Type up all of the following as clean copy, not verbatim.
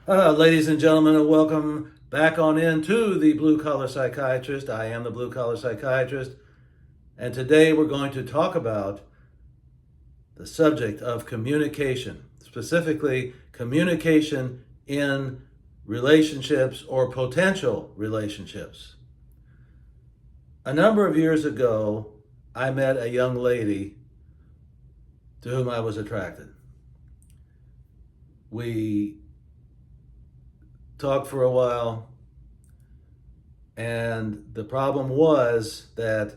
Ladies and gentlemen, and welcome back on into the Blue Collar Psychiatrist. I am the Blue Collar Psychiatrist, and today we're going to talk about the subject of communication, specifically communication in relationships or potential relationships. A number of years ago, I met a young lady to whom I was attracted. We talked for a while, and the problem was that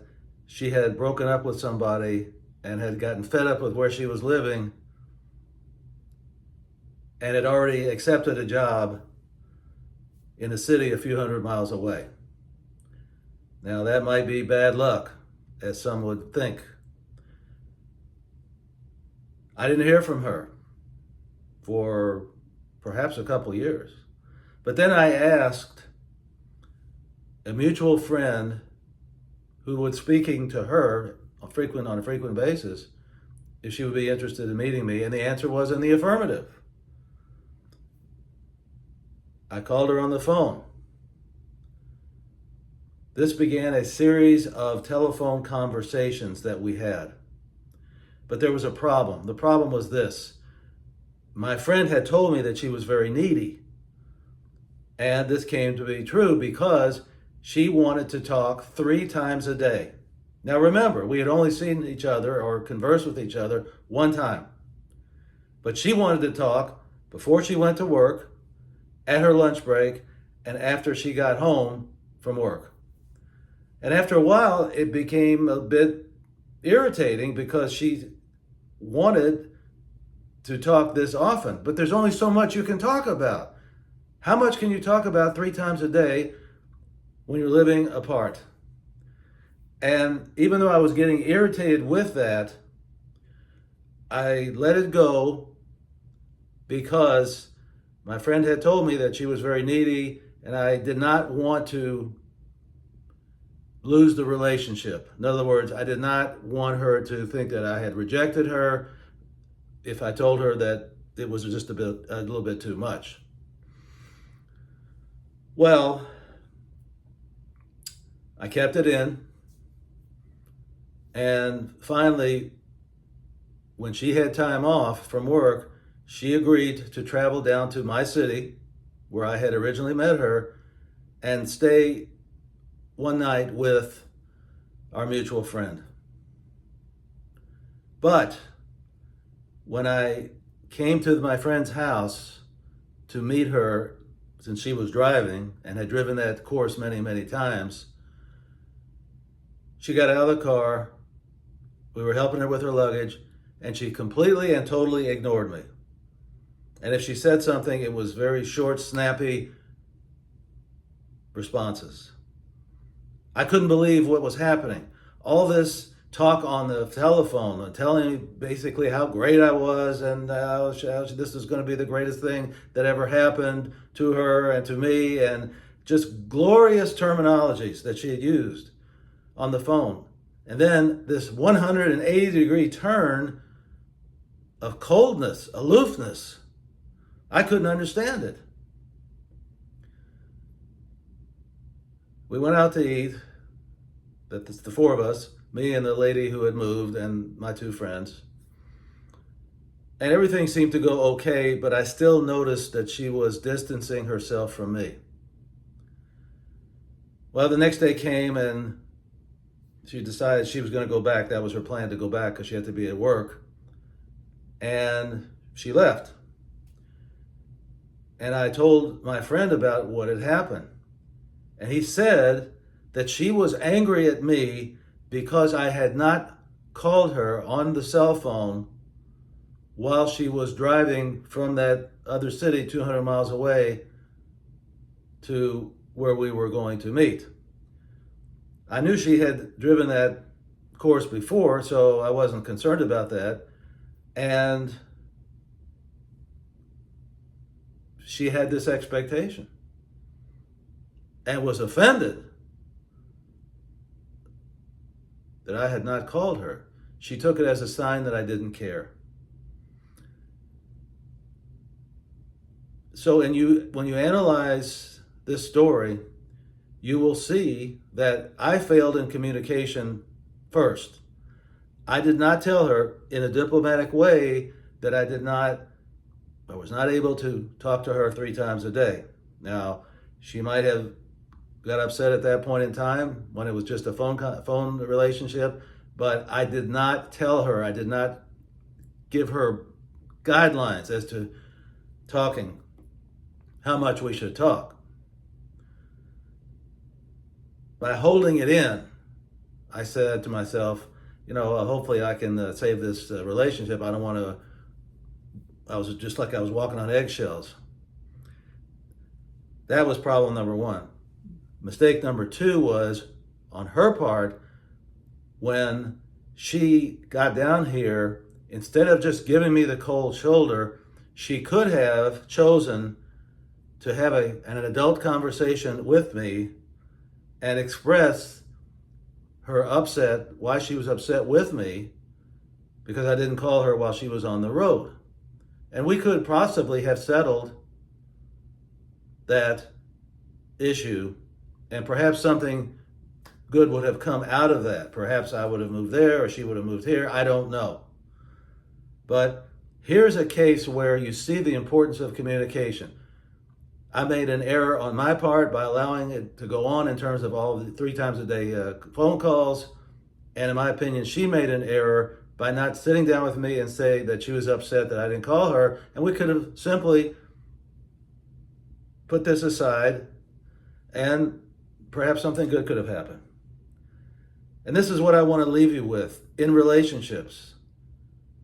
she had broken up with somebody and had gotten fed up with where she was living and had already accepted a job in a city a few hundred miles away. Now, that might be bad luck, as some would think. I didn't hear from her for perhaps a couple years. But then I asked a mutual friend who was speaking to her on a frequent basis if she would be interested in meeting me, and the answer was in the affirmative. I called her on the phone. This began a series of telephone conversations that we had. But there was a problem. The problem was this. My friend had told me that she was very needy. And this came to be true because she wanted to talk 3 times a day. Now remember, we had only seen each other or conversed with each other one time. But she wanted to talk before she went to work, at her lunch break, and after she got home from work. And after a while, it became a bit irritating because she wanted to talk this often. But there's only so much you can talk about. How much can you talk about 3 times a day when you're living apart? And even though I was getting irritated with that, I let it go because my friend had told me that she was very needy and I did not want to lose the relationship. In other words, I did not want her to think that I had rejected her if I told her that it was just a little bit too much. Well, I kept it in, and finally, when she had time off from work, she agreed to travel down to my city, where I had originally met her, and stay one night with our mutual friend. But when I came to my friend's house to meet her, since she was driving and had driven that course many, many times, she got out of the car. We were helping her with her luggage, and she completely and totally ignored me. And if she said something, it was very short, snappy responses. I couldn't believe what was happening. All this talk on the telephone and telling me basically how great I was and how this is going to be the greatest thing that ever happened to her and to me, and just glorious terminologies that she had used on the phone. And then this 180-degree turn of coldness, aloofness. I couldn't understand it. We went out to eat. That's the 4 of us, me and the lady who had moved and my 2 friends. And everything seemed to go okay, but I still noticed that she was distancing herself from me. Well, the next day came and she decided she was going to go back. That was her plan, to go back because she had to be at work. And she left. And I told my friend about what had happened. And he said that she was angry at me because I had not called her on the cell phone while she was driving from that other city 200 miles away to where we were going to meet. I knew she had driven that course before, so I wasn't concerned about that. And she had this expectation and was offended that I had not called her. She took it as a sign that I didn't care. So, when you analyze this story, you will see that I failed in communication first. I did not tell her in a diplomatic way that I was not able to talk to her 3 times a day. Now, she might have got upset at that point in time when it was just a phone relationship, but I did not tell her, I did not give her guidelines as to talking, how much we should talk. By holding it in, I said to myself, hopefully I can save this relationship. I don't want to, I was just like I was walking on eggshells. That was problem number 1. Mistake number 2 was on her part when she got down here, instead of just giving me the cold shoulder, she could have chosen to have an adult conversation with me and express her upset, why she was upset with me, because I didn't call her while she was on the road. And we could possibly have settled that issue, and perhaps something good would have come out of that. Perhaps I would have moved there or she would have moved here. I don't know. But here's a case where you see the importance of communication. I made an error on my part by allowing it to go on in terms of all the 3 times a day phone calls. And in my opinion, she made an error by not sitting down with me and say that she was upset that I didn't call her. And we could have simply put this aside and perhaps something good could have happened. And this is what I want to leave you with in relationships,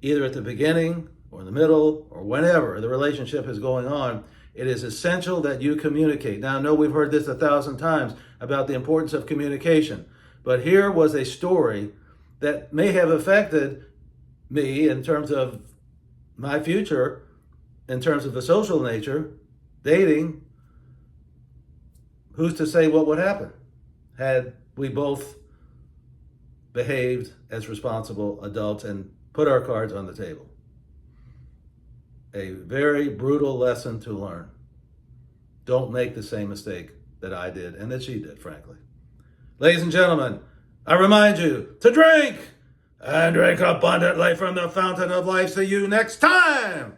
either at the beginning or in the middle or whenever the relationship is going on. It is essential that you communicate. Now, I know we've heard this 1,000 times about the importance of communication, but here was a story that may have affected me in terms of my future, in terms of the social nature, dating. Who's to say what would happen had we both behaved as responsible adults and put our cards on the table? A very brutal lesson to learn. Don't make the same mistake that I did and that she did, frankly. Ladies and gentlemen, I remind you to drink and drink abundantly from the fountain of life. See you next time.